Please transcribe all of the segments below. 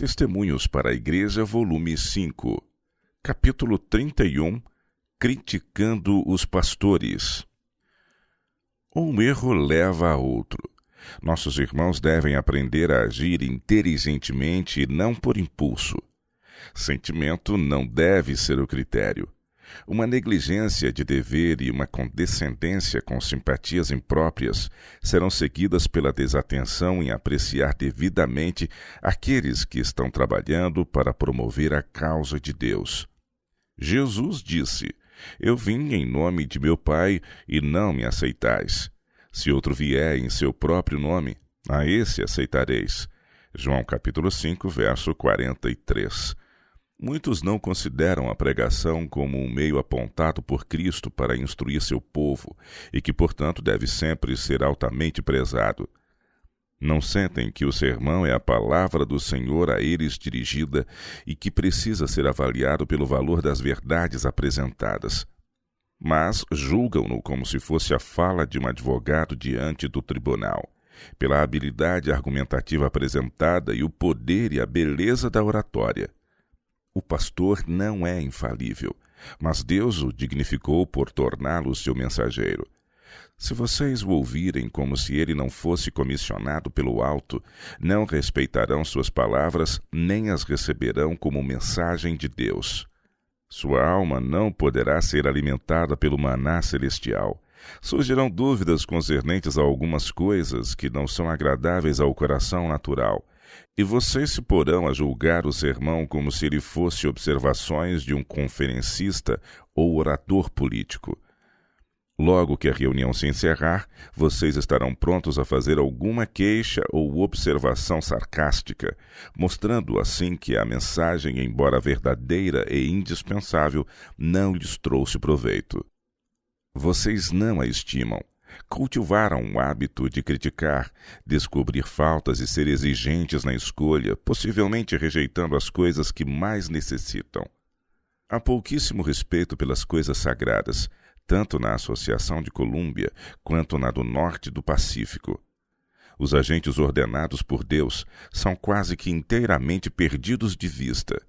Testemunhos para a Igreja, volume 5, capítulo 31, Criticando os pastores. Um erro leva a outro. Nossos irmãos devem aprender a agir inteligentemente e não por impulso. Sentimento não deve ser o critério. Uma negligência de dever e uma condescendência com simpatias impróprias serão seguidas pela desatenção em apreciar devidamente aqueles que estão trabalhando para promover a causa de Deus. Jesus disse: "Eu vim em nome de meu Pai e não me aceitais. Se outro vier em seu próprio nome, a esse aceitareis." João capítulo 5, verso 43. Muitos não consideram a pregação como um meio apontado por Cristo para instruir seu povo e que, portanto, deve sempre ser altamente prezado. Não sentem que o sermão é a palavra do Senhor a eles dirigida e que precisa ser avaliado pelo valor das verdades apresentadas. Mas julgam-no como se fosse a fala de um advogado diante do tribunal, pela habilidade argumentativa apresentada e o poder e a beleza da oratória. O pastor não é infalível, mas Deus o dignificou por torná-lo seu mensageiro. Se vocês o ouvirem como se ele não fosse comissionado pelo alto, não respeitarão suas palavras, nem as receberão como mensagem de Deus. Sua alma não poderá ser alimentada pelo maná celestial. Surgirão dúvidas concernentes a algumas coisas que não são agradáveis ao coração natural, e vocês se porão a julgar o sermão como se ele fosse observações de um conferencista ou orador político. Logo que a reunião se encerrar, vocês estarão prontos a fazer alguma queixa ou observação sarcástica, mostrando assim que a mensagem, embora verdadeira e indispensável, não lhes trouxe proveito. Vocês não a estimam. Cultivaram o hábito de criticar, descobrir faltas e ser exigentes na escolha, possivelmente rejeitando as coisas que mais necessitam. Há pouquíssimo respeito pelas coisas sagradas, tanto na Associação de Colômbia quanto na do Norte do Pacífico. Os agentes ordenados por Deus são quase que inteiramente perdidos de vista.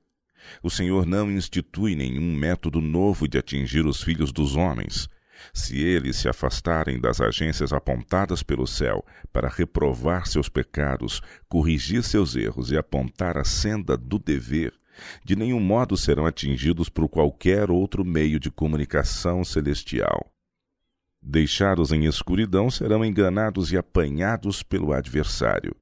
O Senhor não institui nenhum método novo de atingir os filhos dos homens. Se eles se afastarem das agências apontadas pelo céu para reprovar seus pecados, corrigir seus erros e apontar a senda do dever, de nenhum modo serão atingidos por qualquer outro meio de comunicação celestial. Deixados em escuridão, serão enganados e apanhados pelo adversário.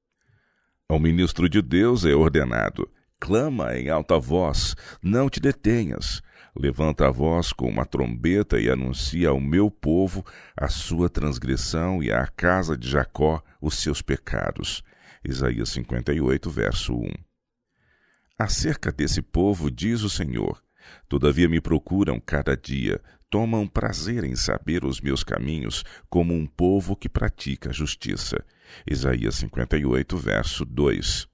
Ao ministro de Deus é ordenado: clama em alta voz, não te detenhas. Levanta a voz com uma trombeta e anuncia ao meu povo a sua transgressão e à casa de Jacó os seus pecados. Isaías 58, verso 1. Acerca desse povo diz o Senhor: todavia me procuram cada dia, tomam prazer em saber os meus caminhos, como um povo que pratica a justiça. Isaías 58, verso 2.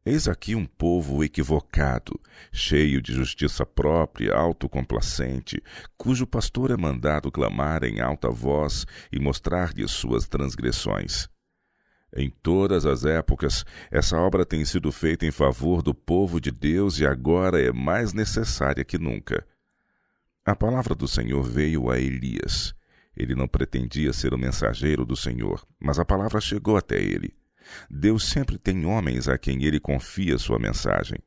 Eis aqui um povo equivocado, cheio de justiça própria, autocomplacente, cujo pastor é mandado clamar em alta voz e mostrar-lhe suas transgressões. Em todas as épocas, essa obra tem sido feita em favor do povo de Deus e agora é mais necessária que nunca. A palavra do Senhor veio a Elias. Ele não pretendia ser o mensageiro do Senhor, mas a palavra chegou até ele. Deus sempre tem homens a quem ele confia sua mensagem.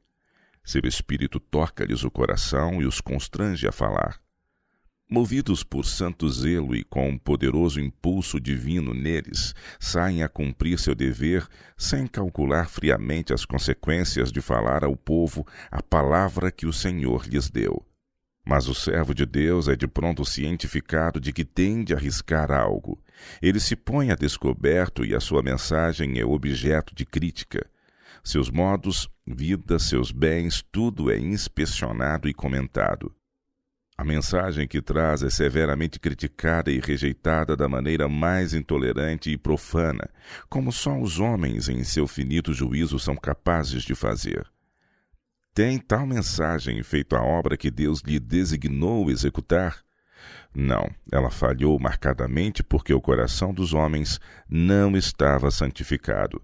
Seu Espírito toca-lhes o coração e os constrange a falar. Movidos por santo zelo e com um poderoso impulso divino neles, saem a cumprir seu dever sem calcular friamente as consequências de falar ao povo a palavra que o Senhor lhes deu. Mas o servo de Deus é de pronto cientificado de que tem de arriscar algo. Ele se põe a descoberto e a sua mensagem é objeto de crítica. Seus modos, vida, seus bens, tudo é inspecionado e comentado. A mensagem que traz é severamente criticada e rejeitada da maneira mais intolerante e profana, como só os homens em seu finito juízo são capazes de fazer. Tem tal mensagem feito a obra que Deus lhe designou executar? Não, ela falhou marcadamente porque o coração dos homens não estava santificado.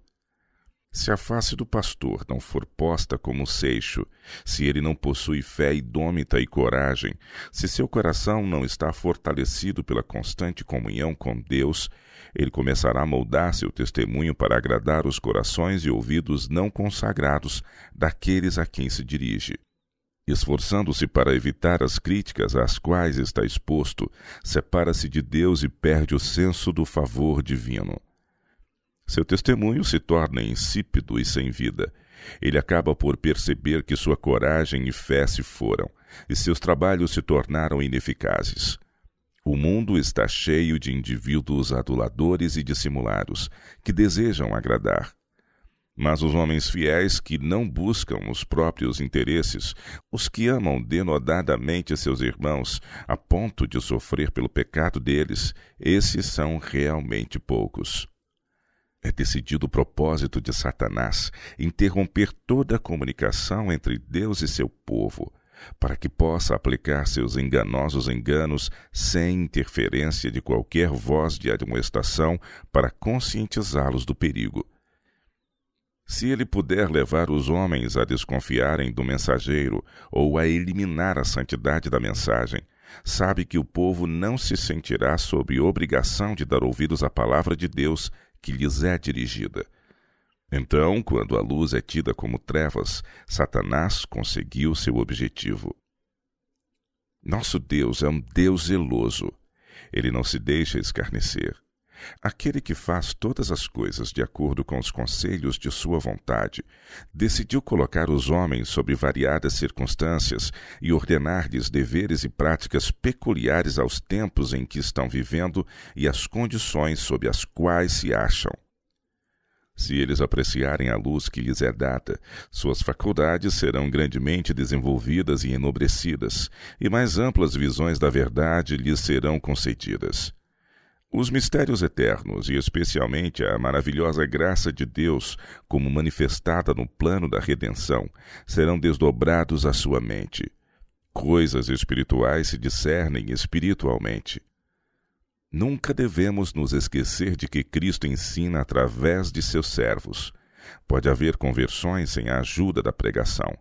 Se a face do pastor não for posta como seixo, se ele não possui fé indômita e coragem, se seu coração não está fortalecido pela constante comunhão com Deus, ele começará a moldar seu testemunho para agradar os corações e ouvidos não consagrados daqueles a quem se dirige. Esforçando-se para evitar as críticas às quais está exposto, separa-se de Deus e perde o senso do favor divino. Seu testemunho se torna insípido e sem vida. Ele acaba por perceber que sua coragem e fé se foram, e seus trabalhos se tornaram ineficazes. O mundo está cheio de indivíduos aduladores e dissimulados, que desejam agradar. Mas os homens fiéis que não buscam os próprios interesses, os que amam denodadamente seus irmãos, a ponto de sofrer pelo pecado deles, esses são realmente poucos. É decidido o propósito de Satanás interromper toda a comunicação entre Deus e seu povo, para que possa aplicar seus enganosos enganos sem interferência de qualquer voz de admoestação para conscientizá-los do perigo. Se ele puder levar os homens a desconfiarem do mensageiro ou a eliminar a santidade da mensagem, sabe que o povo não se sentirá sob obrigação de dar ouvidos à palavra de Deus que lhes é dirigida. Então, quando a luz é tida como trevas, Satanás conseguiu seu objetivo. Nosso Deus é um Deus zeloso. Ele não se deixa escarnecer. Aquele que faz todas as coisas de acordo com os conselhos de sua vontade, decidiu colocar os homens sob variadas circunstâncias e ordenar-lhes deveres e práticas peculiares aos tempos em que estão vivendo e às condições sob as quais se acham. Se eles apreciarem a luz que lhes é dada, suas faculdades serão grandemente desenvolvidas e enobrecidas, e mais amplas visões da verdade lhes serão concedidas. Os mistérios eternos, e especialmente a maravilhosa graça de Deus, como manifestada no plano da redenção, serão desdobrados à sua mente. Coisas espirituais se discernem espiritualmente. Nunca devemos nos esquecer de que Cristo ensina através de seus servos. Pode haver conversões sem a ajuda da pregação.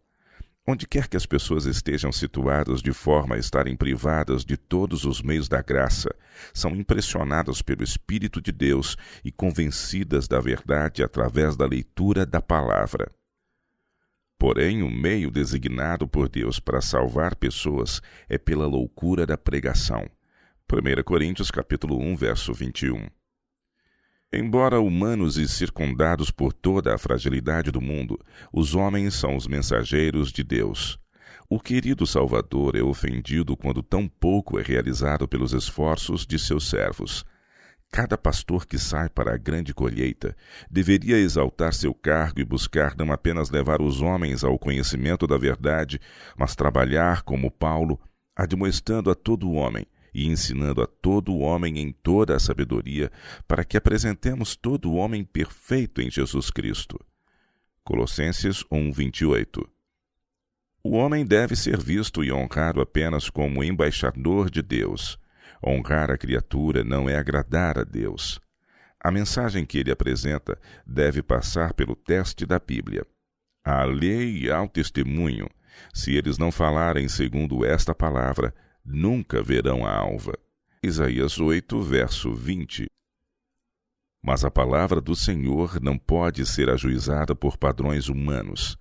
Onde quer que as pessoas estejam situadas de forma a estarem privadas de todos os meios da graça, são impressionadas pelo Espírito de Deus e convencidas da verdade através da leitura da palavra. Porém, o meio designado por Deus para salvar pessoas é pela loucura da pregação. 1 Coríntios capítulo 1, verso 21. Embora humanos e circundados por toda a fragilidade do mundo, os homens são os mensageiros de Deus. O querido Salvador é ofendido quando tão pouco é realizado pelos esforços de seus servos. Cada pastor que sai para a grande colheita deveria exaltar seu cargo e buscar não apenas levar os homens ao conhecimento da verdade, mas trabalhar como Paulo, admoestando a todo homem, e ensinando a todo homem em toda a sabedoria, para que apresentemos todo homem perfeito em Jesus Cristo. Colossenses 1:28. O homem deve ser visto e honrado apenas como embaixador de Deus. Honrar a criatura não é agradar a Deus. A mensagem que ele apresenta deve passar pelo teste da Bíblia. À lei e ao testemunho, se eles não falarem segundo esta palavra, nunca verão a alva. Isaías 8, verso 20. Mas a palavra do Senhor não pode ser ajuizada por padrões humanos.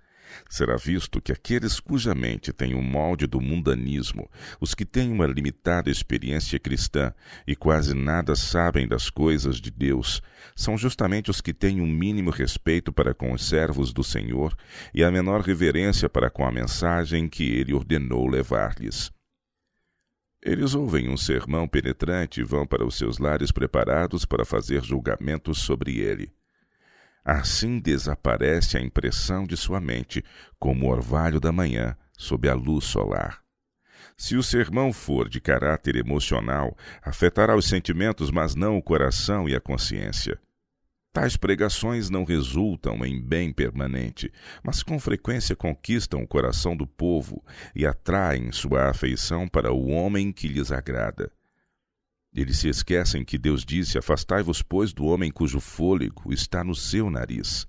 Será visto que aqueles cuja mente tem o molde do mundanismo, os que têm uma limitada experiência cristã e quase nada sabem das coisas de Deus, são justamente os que têm um mínimo respeito para com os servos do Senhor e a menor reverência para com a mensagem que ele ordenou levar-lhes. Eles ouvem um sermão penetrante e vão para os seus lares preparados para fazer julgamentos sobre ele. Assim desaparece a impressão de sua mente, como o orvalho da manhã sob a luz solar. Se o sermão for de caráter emocional, afetará os sentimentos, mas não o coração e a consciência. Tais pregações não resultam em bem permanente, mas com frequência conquistam o coração do povo e atraem sua afeição para o homem que lhes agrada. Eles se esquecem que Deus disse: afastai-vos, pois, do homem cujo fôlego está no seu nariz.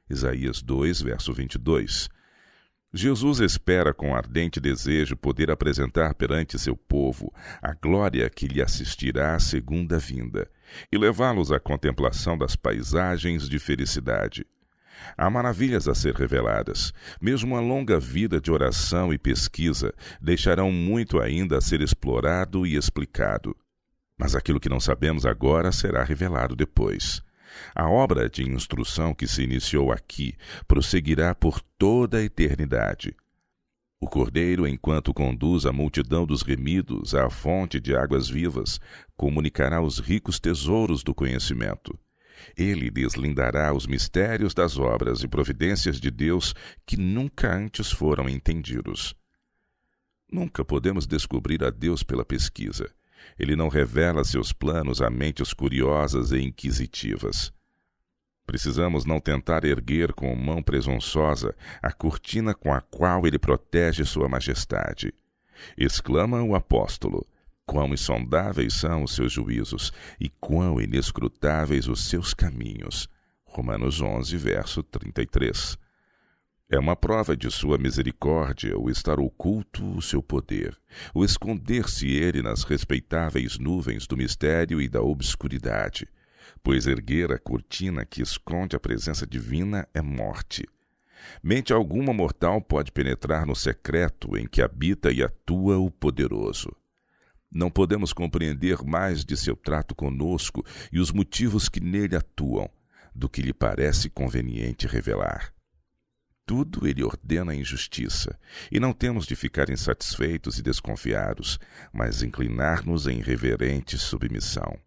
Isaías 2, verso 22. Jesus espera com ardente desejo poder apresentar perante seu povo a glória que lhe assistirá à segunda vinda e levá-los à contemplação das paisagens de felicidade. Há maravilhas a ser reveladas. Mesmo uma longa vida de oração e pesquisa deixarão muito ainda a ser explorado e explicado. Mas aquilo que não sabemos agora será revelado depois. A obra de instrução que se iniciou aqui prosseguirá por toda a eternidade. O Cordeiro, enquanto conduz a multidão dos remidos à fonte de águas vivas, comunicará os ricos tesouros do conhecimento. Ele deslindará os mistérios das obras e providências de Deus que nunca antes foram entendidos. Nunca podemos descobrir a Deus pela pesquisa. Ele não revela seus planos a mentes curiosas e inquisitivas. Precisamos não tentar erguer com mão presunçosa a cortina com a qual ele protege sua majestade. Exclama o apóstolo: quão insondáveis são os seus juízos e quão inescrutáveis os seus caminhos. Romanos 11, verso 33. É uma prova de sua misericórdia o estar oculto o seu poder, o esconder-se ele nas respeitáveis nuvens do mistério e da obscuridade, pois erguer a cortina que esconde a presença divina é morte. Mente alguma mortal pode penetrar no secreto em que habita e atua o poderoso. Não podemos compreender mais de seu trato conosco e os motivos que nele atuam, do que lhe parece conveniente revelar. Tudo ele ordena em justiça, e não temos de ficar insatisfeitos e desconfiados, mas inclinar-nos em reverente submissão.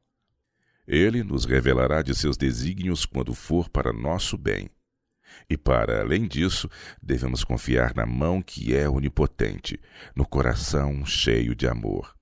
Ele nos revelará de seus desígnios quando for para nosso bem. E para além disso, devemos confiar na mão que é onipotente, no coração cheio de amor.